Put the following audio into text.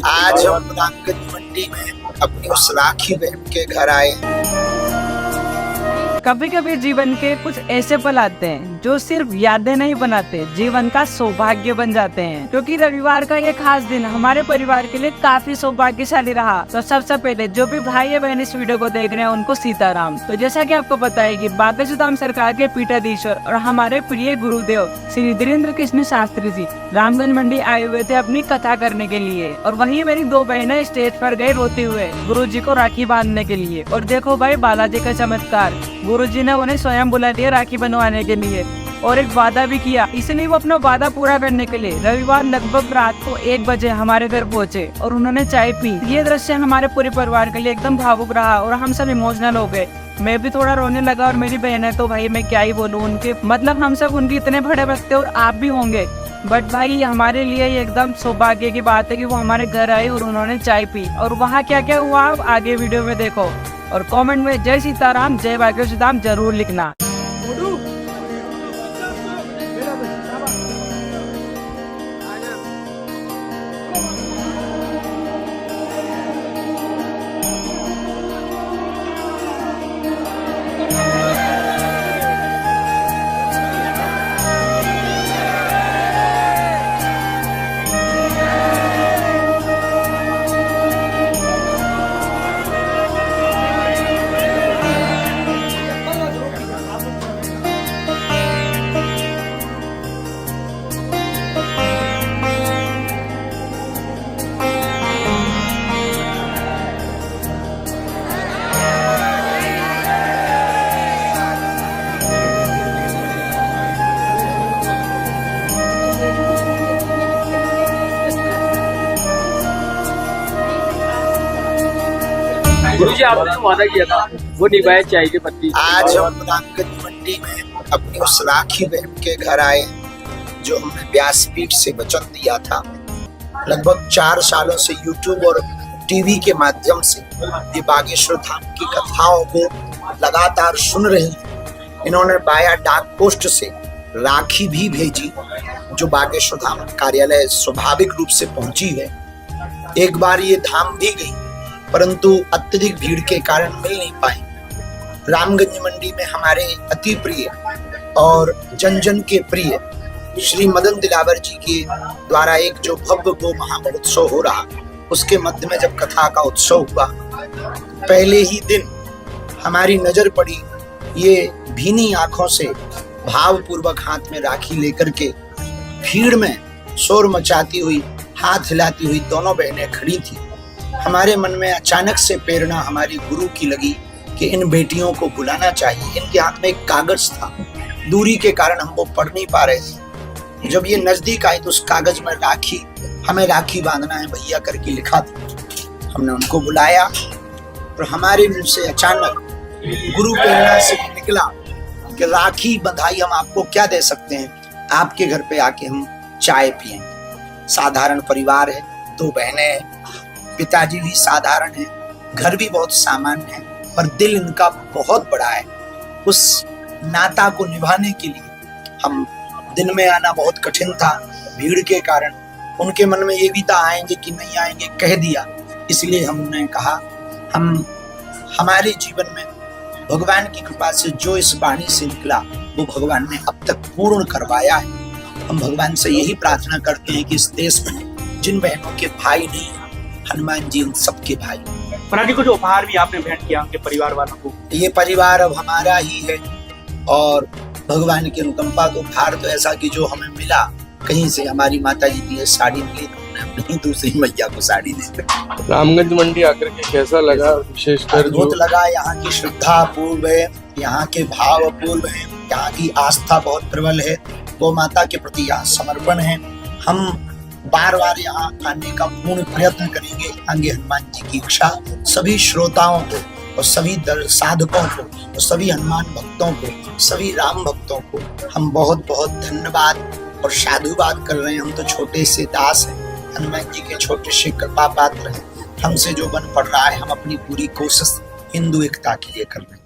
आज हम रामगंज मंडी में अपनी उस राखी बहन के घर आए। कभी कभी जीवन के कुछ ऐसे पल आते हैं जो सिर्फ यादें नहीं बनाते, जीवन का सौभाग्य बन जाते हैं। क्योंकि रविवार का ये खास दिन हमारे परिवार के लिए काफी सौभाग्यशाली रहा। तो सबसे पहले जो भी भाई या बहन इस वीडियो को देख रहे हैं उनको सीताराम। तो जैसा कि आपको पता है कि बागेश्वर सरकार के पीठाधीश्वर और हमारे प्रिय गुरुदेव श्री धीरेन्द्र कृष्ण शास्त्री जी रामगंज मंडी आए हुए थे अपनी कथा करने के लिए। और वहीं मेरी दो बहनें स्टेज पर गए रोते हुए गुरु जी को राखी बांधने के लिए। और देखो भाई बालाजी का चमत्कार, गुरुजी ने उन्हें स्वयं बुला लिया राखी बनवाने के लिए और एक वादा भी किया। इसलिए वो अपना वादा पूरा करने के लिए रविवार लगभग रात को 1 बजे हमारे घर पहुंचे और उन्होंने चाय पी। ये दृश्य हमारे पूरे परिवार के लिए एकदम भावुक रहा और हम सब इमोशनल हो गए। मैं भी थोड़ा रोने लगा और मेरी बहन है तो भाई मैं क्या ही बोलूँ उनके, मतलब हम सब उनके इतने बड़े भक्त और आप भी होंगे। बट भाई हमारे लिए ये एकदम सौभाग्य की बात है कि वो हमारे घर आए और उन्होंने चाय पी। और वहाँ क्या क्या हुआ आप आगे वीडियो में देखो और कमेंट में जय सीताराम जय बागेश्वर धाम जरूर लिखना। गुरुजी आपने जो वादा किया था वो निभाया चाय के पत्ती। आज हम रामगंज मंडी में अपनी उस राखी बहन के घर आए जो हमने व्यासपीठ से वचन दिया था। लगभग 4 सालों से यूट्यूब और टीवी के माध्यम से ये बागेश्वर धाम की कथाओं को लगातार सुन रही हैं। इन्होंने बाया डाक पोस्ट से राखी भी भेजी जो बागेश्वर धाम कार्यालय स्वाभाविक रूप से पहुंची है। एक बार ये धाम भी गई परंतु अत्यधिक भीड़ के कारण मिल नहीं पाई। रामगंज मंडी में हमारे अति प्रिय और जन जन के प्रिय श्री मदन दिलावर जी के द्वारा एक जो भव्य गो महामहोत्सव हो रहा, उसके मध्य में जब कथा का उत्सव हुआ, पहले ही दिन हमारी नजर पड़ी ये भीनी आंखों से भावपूर्वक हाथ में राखी लेकर के भीड़ में शोर मचाती हुई, हाथ हिलाती हुई दोनों बहनें खड़ी थी। हमारे मन में अचानक से प्रेरणा हमारी गुरु की लगी कि इन बेटियों को बुलाना चाहिए। इनके हाथ में एक कागज था, दूरी के कारण हम वो पढ़ नहीं पा रहे थे। जब ये नजदीक आई तो उस कागज में राखी, हमें राखी बांधना है भैया करके लिखा था। हमने उनको बुलाया और हमारे मुंह से अचानक गुरु प्रेरणा से निकला कि राखी बंधाई हम आपको क्या दे सकते हैं, आपके घर पे आके हम चाय पिएंगे। साधारण परिवार है, 2 बहनें हैं, पिताजी भी साधारण है, घर भी बहुत सामान्य है, पर दिल इनका बहुत बड़ा है। उस नाता को निभाने के लिए हम दिन में आना बहुत कठिन था भीड़ के कारण। उनके मन में ये भी था आएंगे कि नहीं आएंगे, कह दिया। इसलिए हमने कहा हम हमारे जीवन में भगवान की कृपा से जो इस वाणी से निकला वो भगवान ने अब तक पूर्ण करवाया है। हम भगवान से यही प्रार्थना करते हैं कि इस देश में जिन बहनों के भाई नहीं, हनुमान जी उन सबके भाई। पराठी को जो उपहार भी आपने भेंट किया उनके परिवार वालों को, ये परिवार अब हमारा ही है और भगवान की अनुकंपा को उपहार तो ऐसा कि जो हमें मिला कहीं से, हमारी माता जी की साड़ी मिली तो हमने अपनी दूसरी मैया को साड़ी दी। रामगंज मंडी आकर के कैसा लगा? विशेषकर अद्भुत लगा। यहाँ की श्रद्धा अपूर्व है, यहाँ के भाव अपूर्व है, यहाँ की आस्था बहुत प्रबल है, गौ माता के प्रति यहाँ समर्पण है। हम बार बार यहाँ आने का पूर्ण प्रयत्न करेंगे। आगे हनुमान जी की इच्छा सभी श्रोताओं को और सभी साधकों को और सभी हनुमान भक्तों को, सभी राम भक्तों को हम बहुत बहुत धन्यवाद और साधुवाद कर रहे हैं। हम तो छोटे से दास हैं, हनुमान जी के छोटे से कृपा पात्र हैं। हमसे जो बन पड़ रहा है हम अपनी पूरी कोशिश हिंदू एकता के लिए कर रहे हैं।